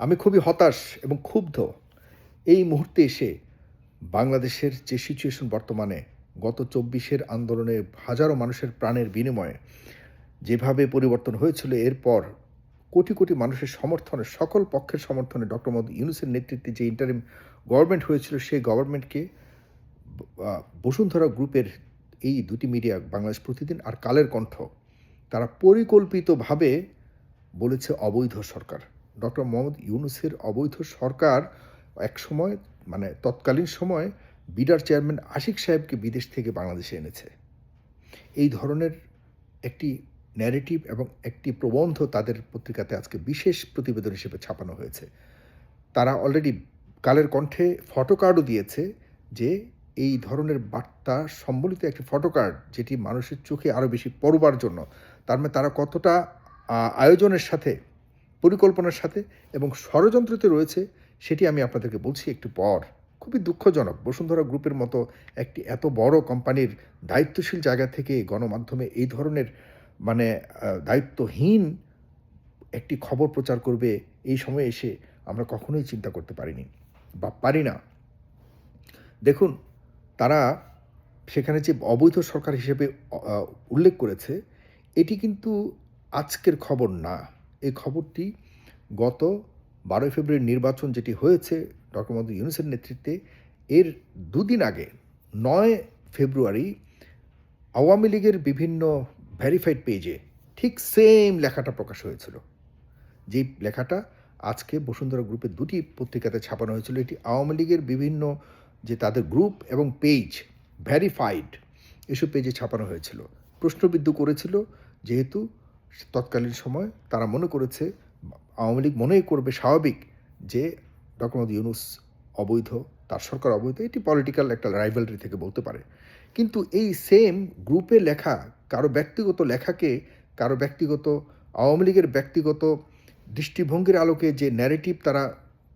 আমি খুবই হতাশ এবং ক্ষুব্ধ এই মুহূর্তে এসে বাংলাদেশের যে সিচুয়েশন বর্তমানে গত ২৪-এর আন্দোলনে হাজারো মানুষের প্রাণের বিনিময়ে যেভাবে পরিবর্তন হয়েছিল এরপর কোটি, কোটি মানুষের সমর্থনে সকল পক্ষের সমর্থনে ডক্টর মোহাম্মদ ইউনূসের নেতৃত্বে যে ইন্টারিম গভর্নমেন্ট হয়েছিল সেই গভর্নমেন্টকে আ বসুন্ধরা গ্রুপের এই ২টি মিডিয়া বাংলাদেশ প্রতিদিন আর কালের কণ্ঠ তারা পরিকল্পিতভাবে বলেছে অবৈধ সরকার। ডক্টর মোহাম্মদ ইউনূসের অবৈধ সরকার একসময় মানে তৎকালীন সময়ে বিডার চেয়ারম্যান আশিক সাহেবকে বিদেশ থেকে বাংলাদেশে এনেছে। এই ধরনের একটি ন্যারেটিভ এবং একটি প্রবন্ধ তাদের পত্রিকাতে আজকে বিশেষ প্রতিবেদন হিসেবে ছাপানো হয়েছে। তারা অলরেডি কালের কণ্ঠে ফটোকার্ডও দিয়েছে যে এই ধরনের বার্তা সম্বলিত একটি ফটোকার্ড যেটি মানুষের চোখে আরও বেশি পড়বার জন্য তার মানে তারা কতটা আয়োজনের সাথে পরিকল্পনার সাথে এবং ষড়যন্ত্রতে রয়েছে সেটি আমি আপনাদেরকে বলছি একটু পর। খুবই দুঃখজনক বসুন্ধরা গ্রুপের মতো একটি এত বড় কোম্পানির দায়িত্বশীল জায়গা থেকে গণমাধ্যমে এই ধরনের মানে দায়িত্বহীন একটি খবর প্রচার করবে এই সময়ে এসে আমরা কখনোই চিন্তা করতে পারিনি বা পারি না। দেখুন তারা সেখানে যে অবৈধ সরকার হিসেবে উল্লেখ করেছে এটি কিন্তু আজকের খবর না। এই খবরটি গত ১২ ফেব্রুয়ারির নির্বাচন যেটি হয়েছে ডক্টর মোহাম্মদ ইউনূসের নেতৃত্বে এর দুদিন আগে ৯ ফেব্রুয়ারি আওয়ামী লীগের বিভিন্ন ভেরিফাইড পেজে ঠিক সেম লেখাটা প্রকাশ হয়েছিল। যেই লেখাটা আজকে বসুন্ধরা গ্রুপের ২টি পত্রিকাতে ছাপানো হয়েছিল। এটি আওয়ামী লীগের বিভিন্ন যে তাদের গ্রুপ এবং পেজ ভেরিফাইড এসব পেজে ছাপানো হয়েছিল। প্রশ্নবিদ্ধ করেছিল যেহেতু তৎকালীন সময় তারা মনে করেছে আওয়ামী লীগ মনেই করবে স্বাভাবিক যে ডক্টর মোহাম্মদ ইউনূস অবৈধ, তার সরকার অবৈধ, এটি পলিটিক্যাল একটা রাইভালরি থেকে বলতে পারে। কিন্তু এই সেম গ্রুপে লেখা কারো ব্যক্তিগত লেখাকে কারো ব্যক্তিগত আওয়ামী লীগের ব্যক্তিগত দৃষ্টিভঙ্গির আলোকে যে ন্যারেটিভ তারা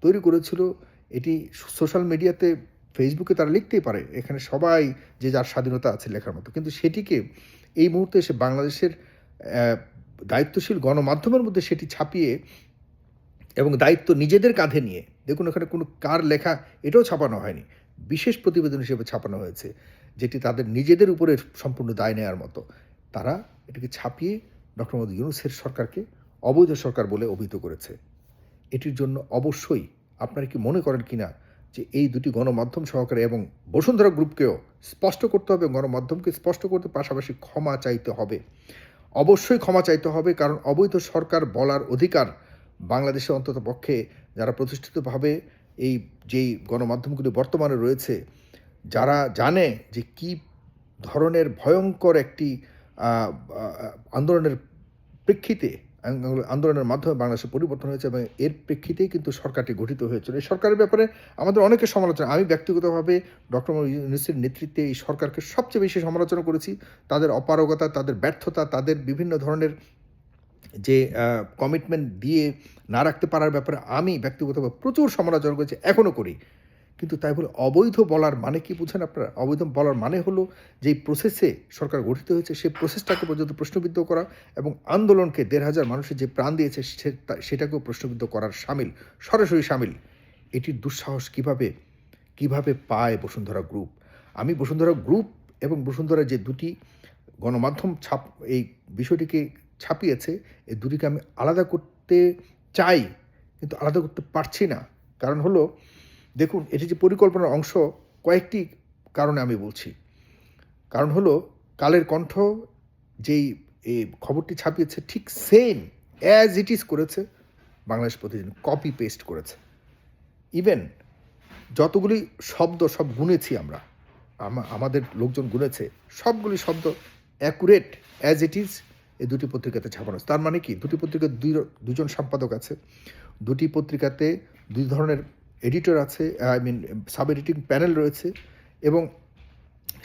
তৈরি করেছিল এটি সোশ্যাল মিডিয়াতে ফেসবুকে তারা লিখতেই পারে, এখানে সবাই যে যার স্বাধীনতা আছে লেখার মতো, কিন্তু সেটিকে এই মুহূর্তে এসে বাংলাদেশের দায়িত্বশীল গণমাধ্যমের মধ্যে সেটি ছাপিয়ে এবং দায়িত্ব নিজেদের কাঁধে নিয়ে দেখুন এখানে কোনো কার লেখা এটাও ছাপানো হয়নি, বিশেষ প্রতিবেদন হিসেবে ছাপানো হয়েছে যেটি তাদের নিজেদের উপরে সম্পূর্ণ দায় নেওয়ার মতো। তারা এটাকে ছাপিয়ে ডক্টর মোহাম্মদ ইউনূসের সরকারকে অবৈধ সরকার বলে অভিহিত করেছে। এটির জন্য অবশ্যই আপনারা কি মনে করেন কিনা যে এই দুটি গণমাধ্যম সহকারে এবং বসুন্ধরা গ্রুপকেও স্পষ্ট করতে হবে, গণমাধ্যমকে স্পষ্ট করতে পাশাপাশি ক্ষমা চাইতে হবে, অবশ্যই ক্ষমা চাইতে হবে। কারণ অবৈধ সরকার বলার অধিকার বাংলাদেশে অন্তত পক্ষে যারা প্রতিষ্ঠিতভাবে এই যেই গণমাধ্যমগুলি বর্তমানে রয়েছে যারা জানে যে কী ধরনের ভয়ঙ্কর একটি আন্দোলনের প্রেক্ষিতে আন্দোলনের মাধ্যমে বাংলাদেশে পরিবর্তন হয়েছে এবং এর প্রেক্ষিতেই কিন্তু সরকারটি গঠিত হয়েছিল। এই সরকারের ব্যাপারে আমাদের অনেকের সমালোচনা, আমি ব্যক্তিগতভাবে ডক্টর মোহাম্মদ ইউনূসের নেতৃত্বে এই সরকারকে সবচেয়ে বেশি সমালোচনা করেছি। তাদের অপারগতা, তাদের ব্যর্থতা, তাদের বিভিন্ন ধরনের যে কমিটমেন্ট দিয়ে না রাখতে পারার ব্যাপারে আমি ব্যক্তিগতভাবে প্রচুর সমালোচনা করেছি, এখনও করি। কিন্তু তাই বলে অবৈধ বলার মানে কি বুঝেন আপনারা? অবৈধ বলার মানে হলো যেই প্রসেসে সরকার গঠিত হয়েছে সেই প্রসেসটাকে পর্যন্ত প্রশ্নবিদ্ধ করা এবং আন্দোলনকে ১৫০০ মানুষের যে প্রাণ দিয়েছে সেটাকেও প্রশ্নবিদ্ধ করার শামিল, সরাসরি শামিল। এটির দুঃসাহস কিভাবে পায় বসুন্ধরা গ্রুপ? আমি বসুন্ধরা গ্রুপ এবং বসুন্ধরা যে দুটি গণমাধ্যম এই বিষয়টিকে ছাপিয়েছে, এই দুটিকে আমি আলাদা করতে চাই কিন্তু আলাদা করতে পারছি না। কারণ হলো দেখুন এটি যে পরিকল্পনার অংশ কয়েকটি কারণে আমি বলছি। কারণ হলো কালের কণ্ঠ যেই এই খবরটি ছাপিয়েছে ঠিক সেম অ্যাজ ইট ইজ করেছে বাংলাদেশ প্রতিদিন, কপি পেস্ট করেছে। ইভেন যতগুলি শব্দ সব গুনেছি আমরা, আমাদের লোকজন গুনেছে, সবগুলি শব্দ অ্যাকুরেট অ্যাজ ইট ইজ এই দুটি পত্রিকাতে ছাপানো। তার মানে কি দুটি পত্রিকার দুজন সম্পাদক আছে, দুটি পত্রিকাতে দুই ধরনের এডিটর আছে, সাব এডিটিং প্যানেল রয়েছে এবং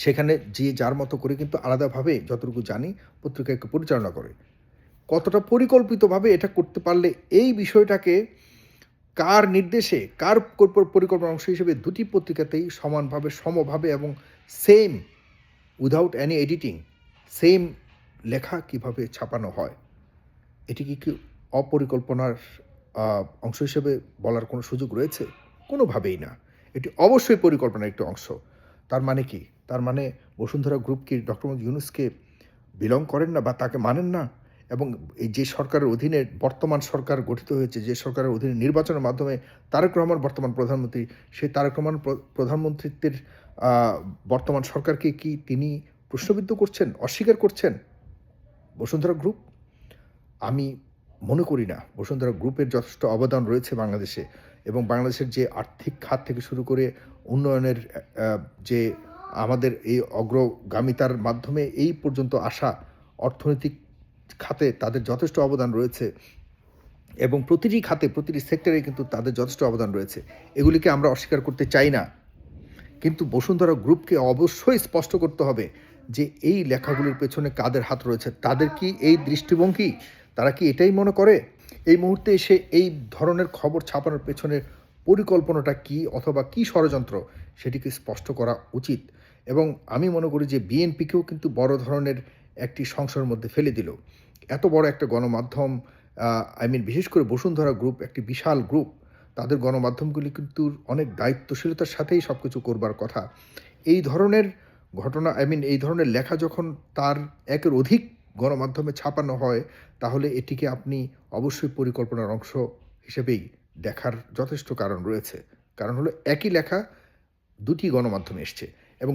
সেখানে যে যার মতো করে কিন্তু আলাদাভাবে যতটুকু জানি পত্রিকাকে পরিচালনা করে। কতটা পরিকল্পিতভাবে এটা করতে পারলে এই বিষয়টাকে কার নির্দেশে কার পরিকল্পনার অংশ হিসেবে দুটি পত্রিকাতেই সমানভাবে সমভাবে এবং same without any editing same লেখা কিভাবে ছাপানো হয়, এটি কি অপরিকল্পনার অংশ হিসেবে বলার কোনো সুযোগ রয়েছে? কোনোভাবেই না। এটি অবশ্যই পরিকল্পনার একটি অংশ। তার মানে কি? তার মানে বসুন্ধরা গ্রুপ কি ডক্টর মোহাম্মদ ইউনূসকে বিলং করেন না বা তাকে মানেন না? এবং এই যে সরকারের অধীনে বর্তমান সরকার গঠিত হয়েছে, যে সরকারের অধীনে নির্বাচনের মাধ্যমে তারেক রহমান বর্তমান প্রধানমন্ত্রী, সেই তারেক রহমান প্রধানমন্ত্রিত্বের আ বর্তমান সরকারকে কি তিনি প্রশ্নবিদ্ধ করছেন, অস্বীকার করছেন বসুন্ধরা গ্রুপ? আমি মনে করি না। বসুন্ধরা গ্রুপের যথেষ্ট অবদান রয়েছে বাংলাদেশে এবং বাংলাদেশের যে আর্থিক খাত থেকে শুরু করে উন্নয়নের যে আমাদের এই অগ্রগামিতার মাধ্যমে এই পর্যন্ত আসা অর্থনৈতিক খাতে তাদের যথেষ্ট অবদান রয়েছে এবং প্রতিটি খাতে, প্রতিটি সেক্টরে কিন্তু তাদের যথেষ্ট অবদান রয়েছে। এগুলিকে আমরা অস্বীকার করতে চাই না। কিন্তু বসুন্ধরা গ্রুপকে অবশ্যই স্পষ্ট করতে হবে যে এই লেখাগুলির পেছনে কাদের হাত রয়েছে। তাদের কি এই দৃষ্টিভঙ্গি? তারা কি এটাই মনে করে? এই মুহূর্তে এসে এই ধরনের খবর ছাপানোর পেছনে পরিকল্পনাটা কী অথবা কী ষড়যন্ত্র সেটিকে স্পষ্ট করা উচিত। এবং আমি মনে করি যে বিএনপিকেও কিন্তু বড় ধরনের একটি সংশয়ের মধ্যে ফেলে দিল। এত বড় একটা গণমাধ্যম বিশেষ করে বসুন্ধরা গ্রুপ একটি বিশাল গ্রুপ। তাদের গণমাধ্যমগুলি কিন্তু অনেক দায়িত্বশীলতার সাথেই সবকিছু করবার কথা। এই ধরনের ঘটনা এই ধরনের লেখা যখন তার একের অধিক গণমাধ্যমে ছাপানো হয়, তাহলে এটিকে আপনি অবশ্যই পরিকল্পনার অংশ হিসেবেই দেখার যথেষ্ট কারণ রয়েছে। কারণ হলো একই লেখা ২ টি গণমাধ্যমে এসছে এবং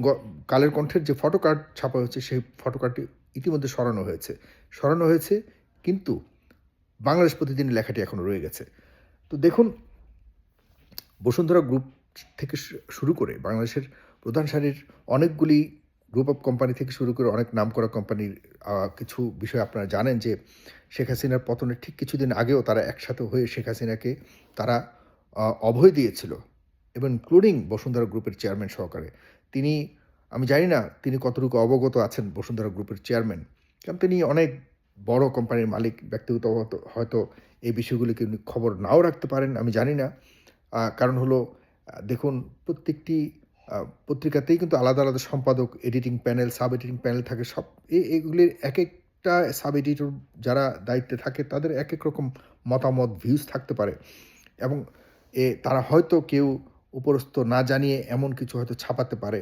কালের কণ্ঠের যে ফটোকার্ড ছাপা হয়েছে, সেই ফটোকার্ডটি ইতিমধ্যে সরানো হয়েছে কিন্তু বাংলাদেশ প্রতিদিনের লেখাটি এখনো রয়ে গেছে। তো দেখুন বসুন্ধরা গ্রুপ থেকে শুরু করে বাংলাদেশের প্রধান সারির অনেকগুলি গ্রুপ অফ কোম্পানি থেকে শুরু করে অনেক নামকরা কোম্পানির কিছু বিষয় আপনারা জানেন যে শেখ হাসিনার পতনের ঠিক কিছুদিন আগেও তারা একসাথে হয়ে শেখ হাসিনাকে তারা অভয় দিয়েছিল এবং ইনক্লুডিং বসুন্ধরা গ্রুপের চেয়ারম্যান সহকারে। আমি জানি না তিনি কতটুকু অবগত আছেন বসুন্ধরা গ্রুপের চেয়ারম্যান, কারণ তিনি অনেক বড় কোম্পানির মালিক, ব্যক্তিগত হয়তো এই বিষয়গুলিকে উনি খবর নাও রাখতে পারেন, আমি জানি না। কারণ হলো দেখুন প্রত্যেকটি পত্রিকাতেই কিন্তু আলাদা, আলাদা সম্পাদক, editing panel, sub editing panel থাকে। সব এগুলির একেকটা সাব এডিটর যারা দায়িত্বে থাকে তাদের একেক রকম মতামত, ভিউজ থাকতে পারে এবং তারা হয়তো কেউ উপরস্থ না জানিয়ে এমন কিছু হয়তো ছাপাতে পারে।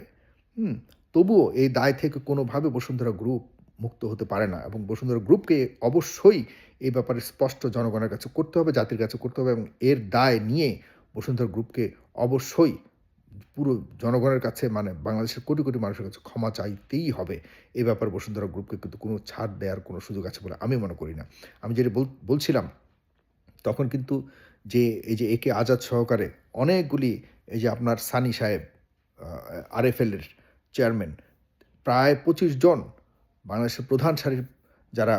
তবুও এই দায় থেকে কোনোভাবে বসুন্ধরা গ্রুপ মুক্ত হতে পারে না এবং বসুন্ধরা গ্রুপকে অবশ্যই এই ব্যাপারে স্পষ্ট জনগণের কাছে করতে হবে, জাতির কাছে করতে হবে এবং এর দায় নিয়ে বসুন্ধরা গ্রুপকে অবশ্যই পুরো জনগণের কাছে বাংলাদেশের কোটি, কোটি মানুষের কাছে ক্ষমা চাইতেই হবে। এ ব্যাপারে বসুন্ধরা গ্রুপকে কিন্তু কোনো ছাড় দেওয়ার কোনো সুযোগ আছে বলে আমি মনে করি না। আমি যেটা বলছিলাম তখন কিন্তু এই যে একে আজাদ সহকারে অনেকগুলি এই যে আপনার সানি সাহেব আরএফএল এর চেয়ারম্যান, প্রায় ২৫ জন বাংলাদেশের প্রধান সারির যারা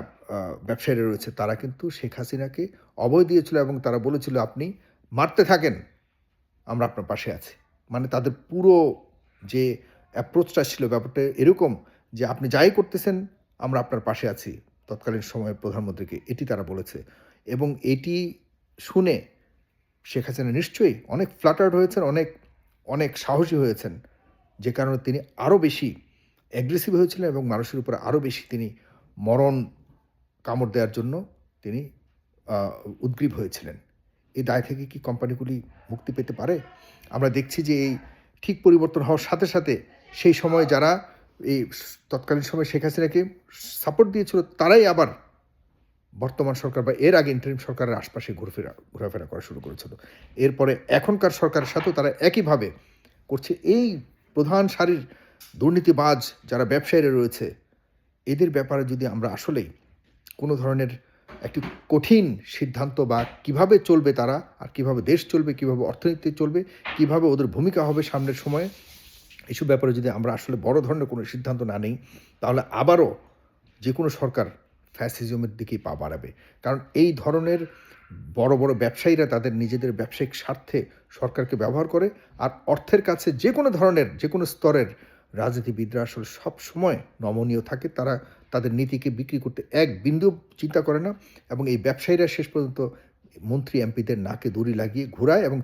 ব্যবসায়ীরা রয়েছে তারা কিন্তু শেখ হাসিনাকে অভয় দিয়েছিল এবং তারা বলেছিল, "আপনি মারতে থাকেন, আমরা আপনার পাশে আছি।" মানে তাদের পুরো যে অ্যাপ্রোচটা ছিল ব্যাপারটা এরকম যে, "আপনি যাই করতেছেন, আমরা আপনার পাশে আছি।" তৎকালীন সময়ের প্রধানমন্ত্রীকে এটি তারা বলেছে এবং এটি শুনে শেখ হাসিনা নিশ্চয়ই অনেক ফ্ল্যাটার্ড হয়েছেন, অনেক, অনেক সাহসী হয়েছেন। যে কারণে তিনি আরও বেশি অ্যাগ্রেসিভ হয়েছিলেন এবং মানুষের উপরে আরও বেশি তিনি মরণ কামড় দেওয়ার জন্য তিনি উদগ্রীব হয়েছিলেন। এই দায় থেকে কি কোম্পানিগুলি মুক্তি পেতে পারে? আমরা দেখছি যে এই ঠিক পরিবর্তন হওয়ার সাথে, সাথে সেই সময় যারা এই তৎকালীন সময়ে শেখ হাসিনাকে সাপোর্ট দিয়েছিল তারাই আবার বর্তমান সরকার বা এর আগে ইন্টারিম সরকারের আশপাশে ঘোরাফেরা করা শুরু করেছিল। এরপরে এখনকার সরকারের সাথেও তারা একইভাবে করছে। এই প্রধান সারির দুর্নীতিবাজ যারা ব্যবসায়ীরা রয়েছে, এদের ব্যাপারে যদি আমরা আসলেই কোনো ধরনের একটি কঠিন সিদ্ধান্ত বা কিভাবে চলবে তারা, আর কিভাবে দেশ চলবে, কিভাবে অর্থনীতি চলবে, কিভাবে ওদের ভূমিকা হবে সামনের সময়ে, এসব ব্যাপারে যদি আমরা আসলে বড় ধরনের কোনো সিদ্ধান্ত না নিই, তাহলে আবারও যে কোনো সরকার ফ্যাসিজমের দিকেই পা বাড়াবে। কারণ এই ধরনের বড়, বড় ব্যবসায়ীরা তাদের নিজেদের ব্যবসায়িক স্বার্থে সরকারকে ব্যবহার করে আর অর্থের কাছে যে কোনো ধরনের, যে কোনো স্তরের রাজনীতিবিদরা আসলে সবসময় নমনীয় থাকে। তারা তাদের নীতিকে বিক্রি করতে এক বিন্দুও চিন্তা করে না এবং এই ব্যবসায়ীরা শেষ পর্যন্ত মন্ত্রী এমপিদের নাকে দড়ি লাগিয়ে ঘুরায় এবং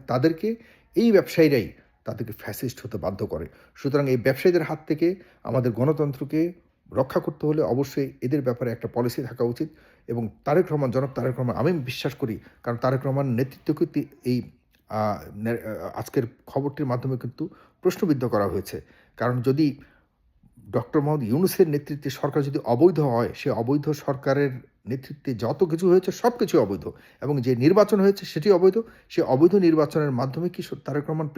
এই ব্যবসায়ীরাই তাদেরকে ফ্যাসিস্ট হতে বাধ্য করে। সুতরাং এই ব্যবসায়ীদের হাত থেকে আমাদের গণতন্ত্রকে রক্ষা করতে হলে অবশ্যই এদের ব্যাপারে একটা পলিসি থাকা উচিত এবং তারেক রহমান, জনাব তারেক রহমান, আমি বিশ্বাস করি, কারণ তারেক রহমানের নেতৃত্বকে এই আ নে আজকের খবরটির মাধ্যমে কিন্তু প্রশ্নবিদ্ধ করা হয়েছে। কারণ যদি ডক্টর মোহাম্মদ ইউনূসের নেতৃত্বে সরকার যদি অবৈধ হয়, সে অবৈধ সরকারের নেতৃত্বে যত কিছু হয়েছে সবকিছুই অবৈধ, এবং যে নির্বাচন হয়েছে সেটি অবৈধ। সে অবৈধ নির্বাচনের মাধ্যমে কি তারেক রহমান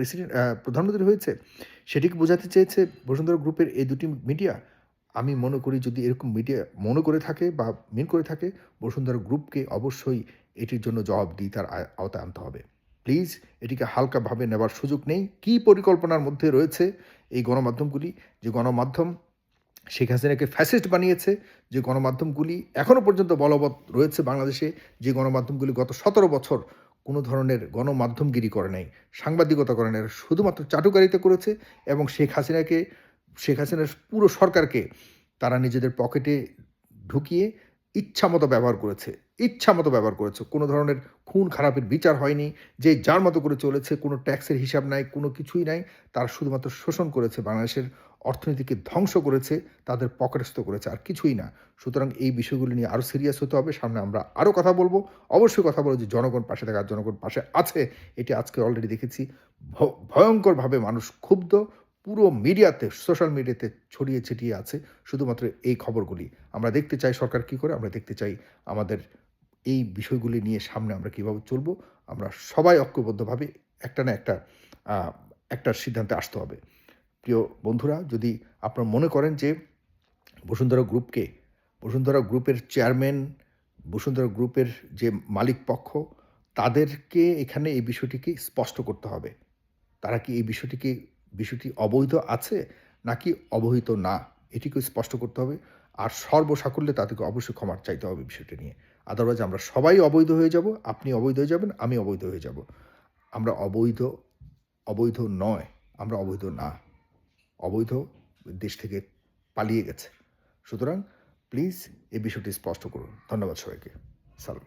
প্রধানমন্ত্রী হয়েছে? সেটি কি বোঝাতে চেয়েছে বসুন্ধরা গ্রুপের এই দুটি মিডিয়া? আমি মনে করি যদি এরকম মিডিয়া মনে করে থাকে বা মিন করে থাকে, বসুন্ধরা গ্রুপকে অবশ্যই এটির জন্য জবাবদিহিতার আওতায় আনতে হবে। প্লিজ এটিকে হালকাভাবে নেবার সুযোগ নেই। কী পরিকল্পনার মধ্যে রয়েছে এই গণমাধ্যমগুলি, যে গণমাধ্যম শেখ হাসিনাকে ফ্যাসিস্ট বানিয়েছে, যে গণমাধ্যমগুলি এখনও পর্যন্ত বলবৎ রয়েছে বাংলাদেশে, যে গণমাধ্যমগুলি গত ১৭ বছর কোনো ধরনের গণমাধ্যমগিরি করে নাই, সাংবাদিকতা করে নাই, শুধুমাত্র চাটুকারিতা করেছে, এবং শেখ হাসিনার পুরো সরকারকে তারা নিজেদের পকেটে ঢুকিয়ে ইচ্ছামতো ব্যবহার করেছে। ইচ্ছামতো ব্যবহার করেছে। কোনো ধরনের খুন খারাপের বিচার হয়নি। যে যার মতো করে চলেছে, কোনো ট্যাক্সের হিসাব নাই, কোনো কিছুই নাই। তারা শুধুমাত্র শোষণ করেছে, বাংলাদেশের অর্থনীতিকে ধ্বংস করেছে, তাদের পকেটস্থ করেছে, আর কিছুই না। সুতরাং এই বিষয়গুলো নিয়ে আরও সিরিয়াস হতে হবে। সামনে আমরা আরও কথা বলব। অবশ্যই কথা বলব যে জনগণ পাশে থাকে, আর জনগণ পাশে আছে। এটি আজকে অলরেডি দেখেছি। ভয়ঙ্করভাবে মানুষ ক্ষুব্ধ। পুরো মিডিয়াতে, সোশ্যাল মিডিয়াতে ছড়িয়ে ছিটিয়ে আছে শুধুমাত্র এই খবরগুলি। আমরা দেখতে চাই সরকার কী করে, আমরা দেখতে চাই আমাদের এই বিষয়গুলি নিয়ে সামনে আমরা কীভাবে চলব। আমরা সবাই ঐক্যবদ্ধভাবে একটা না একটা সিদ্ধান্তে আসতে হবে। প্রিয় বন্ধুরা, যদি আপনারা মনে করেন যে বসুন্ধরা গ্রুপের চেয়ারম্যান, বসুন্ধরা গ্রুপের যে মালিক পক্ষ, তাদেরকে এখানে এই বিষয়টিকে স্পষ্ট করতে হবে। তারা কি এই বিষয়টি অবৈধ আছে নাকি অবহিত না, এটিকেও স্পষ্ট করতে হবে। আর সর্বসাকুল্যে তাদেরকে অবশ্যই ক্ষমা চাইতে হবে বিষয়টা নিয়ে। আদারওয়াইজ আমরা সবাই অবৈধ হয়ে যাব। আপনি অবৈধ হয়ে যাবেন, আমি অবৈধ হয়ে যাব। আমরা অবৈধ নয়, আমরা অবৈধ না। অবৈধ দেশ থেকে পালিয়ে গেছে। সুতরাং প্লিজ এই বিষয়টি স্পষ্ট করুন। ধন্যবাদ সবাইকে। সালাম।